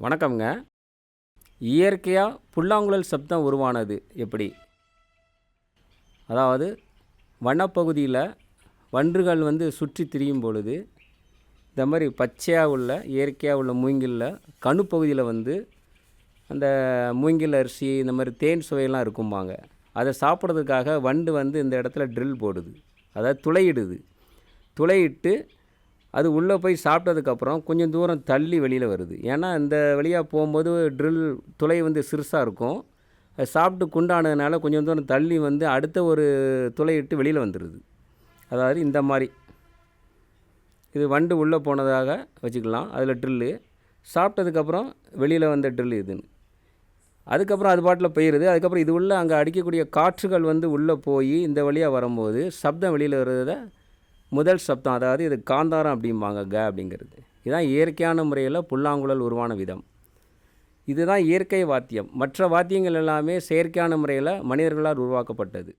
வணக்கம்ங்க. இயற்கையாக புல்லாங்குழல் சப்தம் உருவானது எப்படி? அதாவது வனப்பகுதியில் வண்டுகள் சுற்றி திரியும் பொழுது இந்த மாதிரி பச்சையாக உள்ள இயற்கையாக உள்ள மூங்கிலில் கணுப்பகுதியில் அந்த மூங்கில் அரிசி இந்த மாதிரி தேன் சுவையெல்லாம் இருக்கும்பாங்க. அதை சாப்பிட்றதுக்காக வண்டு இந்த இடத்துல ட்ரில் போடுது, அதாவது துளையிடுது. துளையிட்டு அது உள்ளே போய் சாப்பிட்டதுக்கப்புறம் கொஞ்சம் தூரம் தள்ளி வெளியில் வருது. ஏன்னா இந்த வழியாக போகும்போது ட்ரில் துளை சிறுசாக இருக்கும். அது சாப்பிட்டு குண்டானதுனால கொஞ்சம் தூரம் தள்ளி அடுத்த ஒரு துளையிட்டு வெளியில் வந்துடுது. அதாவது இந்த மாதிரி இது வண்டு உள்ளே போனதாக வச்சுக்கலாம். அதில் ட்ரில்லு சாப்பிட்டதுக்கப்புறம் வெளியில் வந்த ட்ரில் இதுன்னு. அதுக்கப்புறம் அது பாட்டில் போயிடுது. அதுக்கப்புறம் இது உள்ளே அங்கே அடிக்கக்கூடிய காற்றுகள் உள்ளே போய் இந்த வழியாக வரும்போது சப்தம் வெளியில் வருவதை முதல் சப்தம், அதாவது இது காந்தாரம் அப்படிம்பாங்க. அப்படிங்கிறது இதுதான் இயற்கையான முறையில் புல்லாங்குழல் உருவான விதம். இதுதான் இயற்கை வாத்தியம். மற்ற வாத்தியங்கள் எல்லாமே செயற்கையான முறையில் மனிதர்களால் உருவாக்கப்பட்டது.